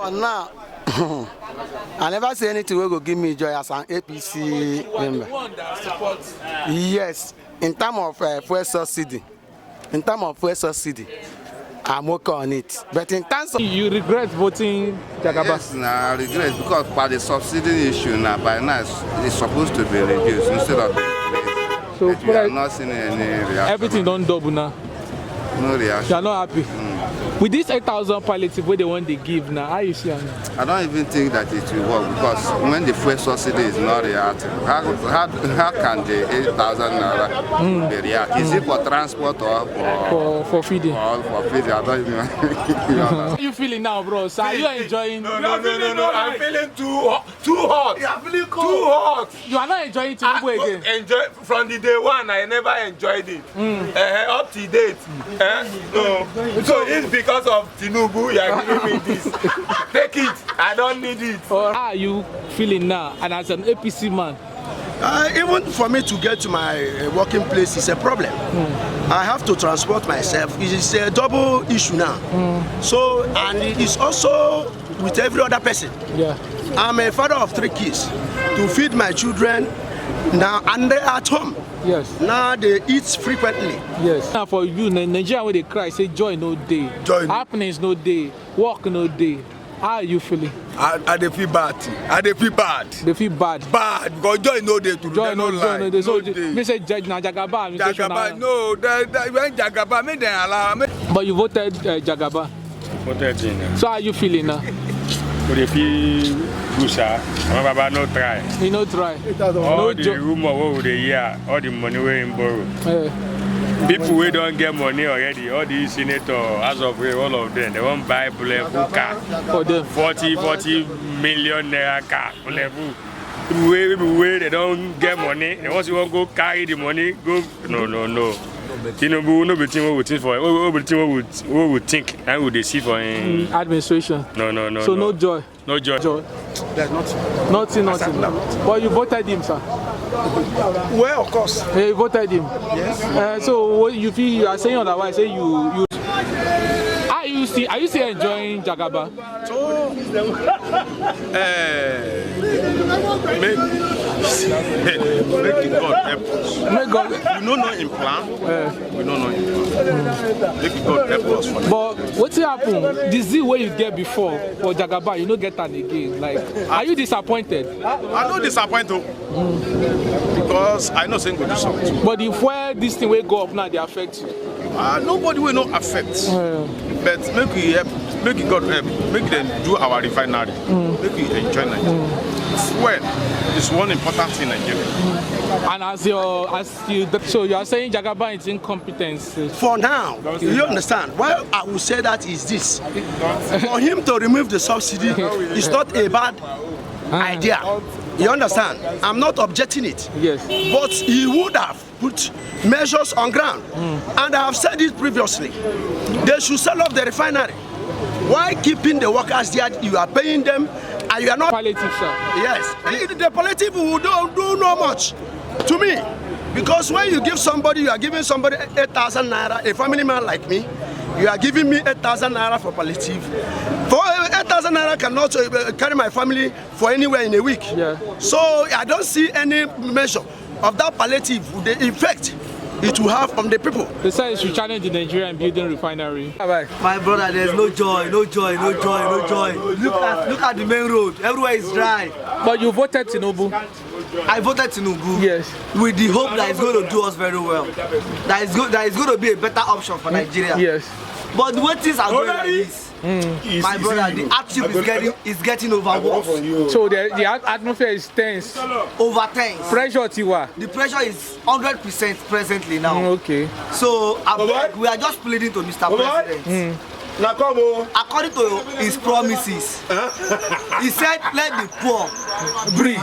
For now, I never say anything will go give me joy as an APC member. Yes, in terms of fuel subsidy. I'm working on it. But in terms of you regret voting Jagaba? Yes, I regret because by the subsidy issue now, by now it's supposed to be reduced instead of increased. So we are not seeing any reaction. Everything don't double now. No reaction. You are not happy. With this 8,000 palliative where they want to give now, how you see it? I don't even think that it will work because when the fuel subsidy is not reacting, how can the 8,000 naira be react? Is it for transport or for feeding? For feeding, I don't even. How are you feeling now, bro? So are you enjoying? No. I'm feeling too hot. Yeah, feeling cold. Too hot. You are not enjoying Tinubu again? Enjoy from the day one. I never enjoyed it. Up to date. No. So it's because of Tinubu you are giving me this. Take it. I don't need it. Or how are you feeling now? And as an APC man? Even for me to get to my working place is a problem. I have to transport myself. It is a double issue now. So, and it is also with every other person. Yeah. I'm a father of 3 kids. To feed my children now, and they're at home. Yes. Now they eat frequently. Yes. Now for you, Nigeria where they cry, say joy no day. Joy. Happiness no day. Work no day. How are you feeling? I dey feel bad. They feel bad. Bad because joy no day to Joy no day. So no day. me say Jagaba. Jagaba no. When Jagaba me then allow me. But you voted Jagaba. Voted in. So how are you feeling now? But if you do sir, my baba no try. You no try. All the rumor over the year, all the money we in borrow. People who don't get money already, all the senators, as of all of them, they won't buy bulletproof car. For them. 40 million naira car. Bulletproof. People where they don't get money, they want to go carry the money, go. No. Tinubu no be thing we would think for. We would think and we would see for administration. No. So no joy. No joy. There's nothing. Nothing. But you voted him, sir. Well, of course. You voted him. Yes. So what you feel you are saying otherwise? Say you. Are you still enjoying Jagaba? Make God help us. May God. We don't know in plan. We don't know in plan. Make God help us. But what's happened? The zeal where you get before for Jagaba, you don't get that again. Like, are you disappointed? I'm not disappointed because I know saying go do something. But if where this thing will go up now, they affect you. Nobody will not affect. But make we help. Make God help. Make them do our refinery. Make we enjoy Nigeria. Well, it's one important thing in Nigeria. And so you are saying Jagaba is incompetence. For now, you understand? Why I will say that is this. For him to remove the subsidy is not a bad idea. You understand? I'm not objecting it. Yes. But he would have put measures on ground. And I have said it previously. They should sell off the refinery. Why keeping the workers there? You are paying them and you are not palliative, sir. Yes. The palliative will don't do no much to me. Because when you give somebody, you are giving somebody 8,000 naira, a family man like me, you are giving me 8,000 naira for palliative. For 8,000 naira cannot carry my family for anywhere in a week. Yeah. So I don't see any measure of that palliative, the effect it will have on the people. They say you should challenge the Nigerian building refinery. My brother, there's no joy. Look at the main road. Everywhere is dry. But you voted Tinubu. I voted Tinubu. Yes. With the hope that it's going to do us very well. That is going to be a better option for Nigeria. Yes. But the way things are going like this, my brother, the hardship is getting overworked. So the atmosphere is tense. Over tense. Pressure, Tiwa. The pressure is 100% presently now. Okay. So we are just pleading to Mr. President. According to his promises, he said, let the poor breathe.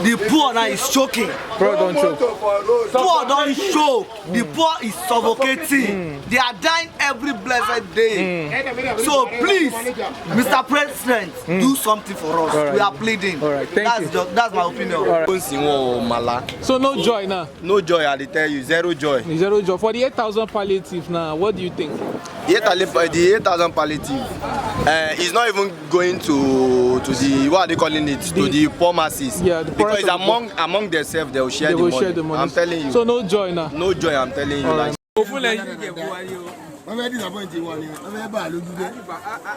The poor now is choking. Poor don't choke. Poor don't choke. The poor is suffocating. They are dying every blessed day. So please, Mr. President, do something for us. Right. We are pleading. All right. Thank you. That's my opinion. Right. So no joy now? No joy, I tell you, zero joy. Zero joy. For the 8,000 palliative now, what do you think? The 8,000 palliative is not even going to the, what are they calling it, to the poor masses. Yeah, because it's among themselves they will share the money. I'm telling you. So no joy now. No joy, I'm telling you. Like,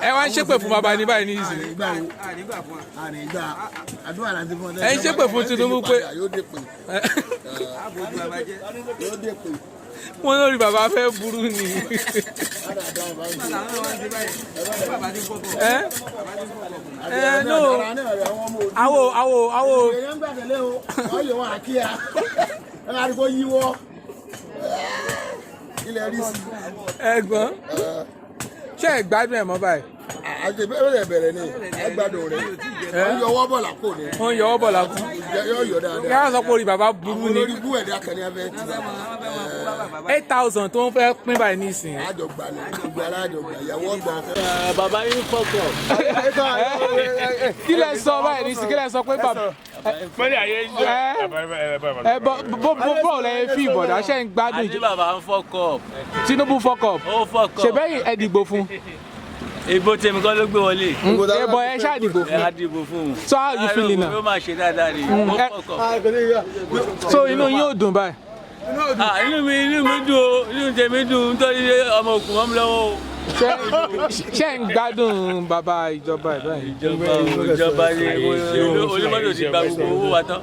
ẹ wá ń ṣépè fún bàbá ní báyìí ní ìsìn. ẹ ń ṣépè fún Tinubu pé wọ́n lórí bàbá fẹ́ burú ni. No, ẹ̀gbọ́n ṣé ẹ gbádùn ẹ mọ́ báyìí. àti bẹ́ẹ̀ bẹ̀rẹ̀ ni ẹ gbádùn rẹ̀ wọ́n yọ ọwọ́ bọ̀ lápò ni. wọ́n yọ ọwọ́ bọ̀ lápò. yọ dáadáa. kí wọ́n sọ pé orí bàbá burú ni. olórí bú ẹ̀dá kan ní abẹ́ ti. 8,000 tó ń fẹ́ pín báyìí nísìnyí. àjọgbà ni gbogbo alájọgbà ìyàwó ọgbà. bàbá yín fọkọ. kí lẹ sọ báyìí nísìnyí kí lẹ sọ pé bàbá. bọ́ọ̀ lẹ́yìn fi ìbọ̀dá ṣe ń gbádùn. àti bàbá ń fọkọ. Tinubu fọkọ. ó fọkọ. ṣèbẹ́yìn ẹ dìgbò fún. ìbò tèmi kọ́ ló gbé wọlé. ẹbọ ẹ ṣáà dìbò fún. ẹ á dìbò fún un. So how you feeling now? ó máa ṣe dáadáa ni. ó fọkọ. So inú yín ò dùn báyìí. inú mi dùn o inú tèmi dùn nítorí ọmọ òkú mọ́ mi lọ́wọ́ o. ṣé ń gbádùn bàbá ìjọba ẹ̀ báyìí. ìjọba ni onímọ̀tò ti gba gbogbo owó wa tán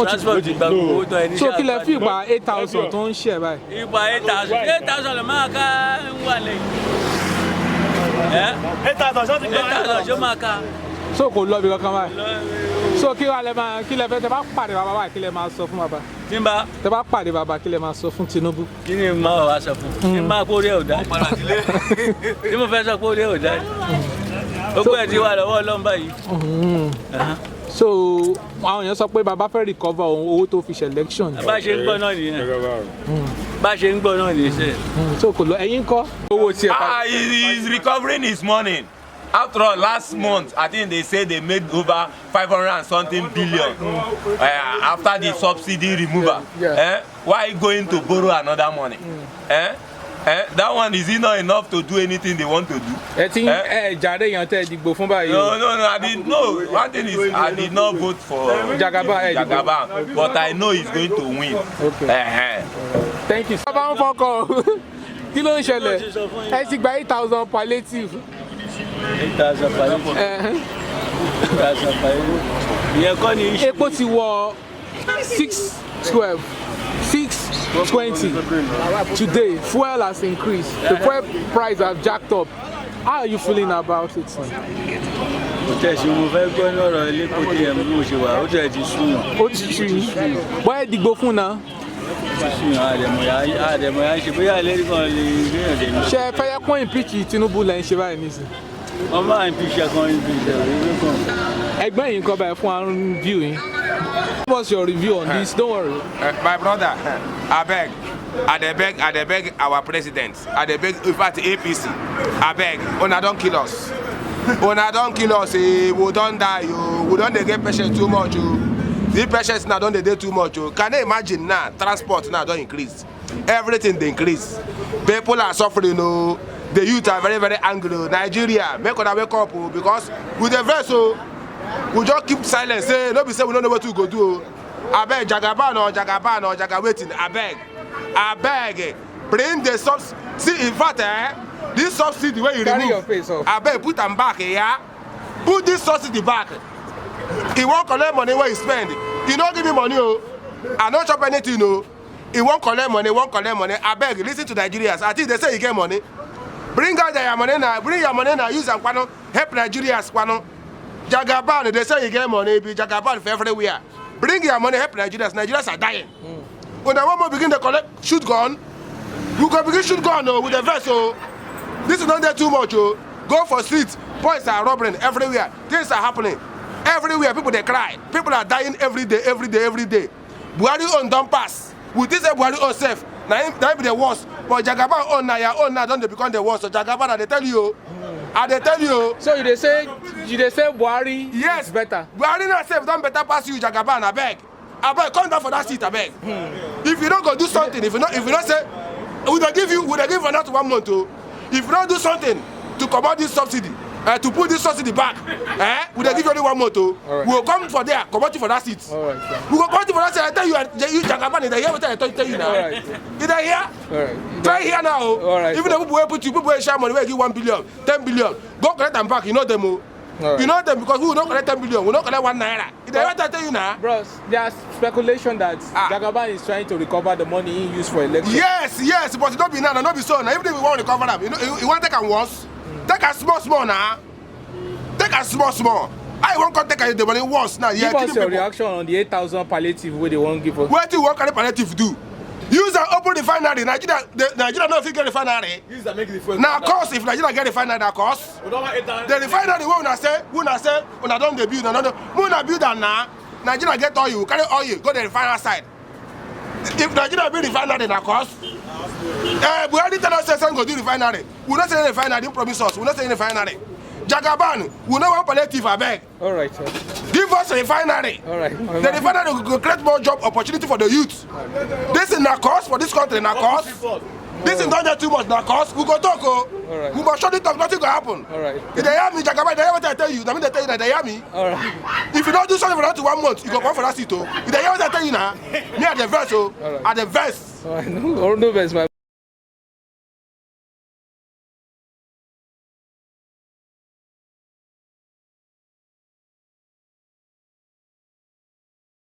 transport ti gba gbogbo owó tán ẹni. so kí lẹ fi ipa 8,000 tó ń ṣe báyìí. ipa 8,000 lè máa ká ń wà lẹ́yìn. 8,000 ṣó máa ká. so kò lọ bí kankan báyìí. so kí lẹ fẹ́ tẹ bá pàdé bàbá báyìí kí lẹ máa sọ fún bàbá. Timba. Tẹ bá pàdé bàbá kí lẹ máa sọ fún Tinubu. Kí ni máa wá sọ fún? Kí máa kó rí ọ̀dà. Kí mo fẹ́ sọ kó rí ọ̀dà. Gbogbo ẹ̀ ti wà lọ́wọ́ Ọlọ́run báyìí. So àwọn èèyàn sọ pé bàbá fẹ́ recover owó tó fi ṣe election. Bá ṣe ń gbọ́ náà nìyẹn. Bá ṣe ń gbọ́ náà nìyẹn. So kò lọ ẹ̀yin kọ́. Owó tí ẹ pa. He is recovering his money. After all, last month, I think they say they made over 500 and something billion after the subsidy removal. Why going to borrow another money? That one, is it not enough to do anything they want to do? No. One thing is, I did not vote for Jagaban, but I know he's going to win. Okay. Thank you. Kí ló ń ṣẹlẹ̀? Ẹ ti gba 8,000 palliative. 8,000 palliative. 8,000 palliative. Ìyẹn kọ́ ni issue. Epo ti wọ 612. 620 today. Fuel has increased. The fuel price has jacked up. How are you feeling about it? Mo tẹ̀ sí mo fẹ́ gbọ́ lọ́rọ̀ elépo tí ẹ̀ mú ṣe wà ó tẹ̀ ti sún yàn. Ó ti sún yín. Bọ́ẹ̀ dìgbò fún náà. Àdèmọ̀ ṣe bóyá ìlérí kan lè gbéyàn dé ní. Ṣé ẹ fẹ́ yẹ kún impeach Tinubu lẹ́yìn ṣe báyìí nísìn? Wọ́n máa impeach kan impeach ìwé kan. Ẹgbẹ́ yìí ń kọ́ báyìí fún àrùn review yín. What's your review on this? Don't worry. My brother, I beg our president, I beg in fact APC, I beg, una don't kill us. Una don't kill us, we don't die, we don't get patient too much. The patients now don't dey too much. Can you imagine now? Transport now don't increase. Everything they increase. People are suffering. The youth are very, very angry. Nigeria, make una wake up because with the verse, we just keep silent. Say no be say we don't know what to go do. I beg Jagaban or Jagawaiting. I beg. Bring the subsidy. See, in fact, this subsidy where you remove, I beg put them back here. Put this subsidy back. He won't collect money where he spend. He don't give me money, I don't chop anything, He won't collect money, I beg, listen to Nigerians. I think they say you get money. Bring out your money now, use them, help Nigerians, Jagaban, they say you get money, be Jagaban for everywhere. Bring your money, help Nigerians. Nigerians are dying. When the woman begin to collect shoot gun, you can begin shoot gun with the vessel. This is not there too much, Go for streets, boys are robbing everywhere. Things are happening. Everywhere, people they cry. People are dying every day. Buhari on don't pass. With this Buhari on safe. Now be the worst. But Jagaban on now don't they become the worst. So Jagaban, they tell you. So you they say Buhari is better. Buhari not safe, don't better pass you, Jagaban, I beg, come down for that seat, I beg. If you don't go do something, if you not say, we don't give you not 1 month, if you don't do something to comot this subsidy, to put this subsidy back, we dey give you only 1 month. Right. We will come for there, comot you for that seat. Right, We will come for that seat. I tell you, you Jagaban, they hear what I tell you now. Right. You dey hear? Right. Try here now. Right. Even the people wey put you, people wey share money, wey give 1 billion, 10 billion, go collect them back. You know them. Right. You know them because we will not collect 10 billion, we will not collect 1 naira. You dey hear what I tell you now? Bros, there's speculation that Jagaban is trying to recover the money he used for election. Yes, but it don't be now, not be so now. Even if we want to recover them, you know, you want to take am once, take a small now. Take a small. I won't take the money once now. Give us your reaction on the 8,000 palliative where they won't give us. What do you want palliative do? Use an open refinery. Nigeria no fit get refinery. Use that make the fuel. Now, cost if Nigeria get refinery, that cost. The refinery wey una say, una don dey build, una build am now. Nigeria get oil, carry oil, go the refinery side. If Nigeria build refinery, that cost. We already tell us say go do refinery. We not say refinery, didn't promise us. We not say refinery. Jagaban, we no want palliative, I beg. All right, sir. Give us a refinery. All right. The refinery will create more job opportunity for the youth. This is not cost for this country, not cost. This is not just too much, not cost. We go talk, right. We must shut it up, nothing will happen. All right. If they hear me, Jagaban, they hear what I tell you. I mean, they tell you that they hear me. All right. If you don't do something for that to 1 month, you go come for that seat. If they hear what I tell you now, me at the verse, at the verse. All right. No verse, my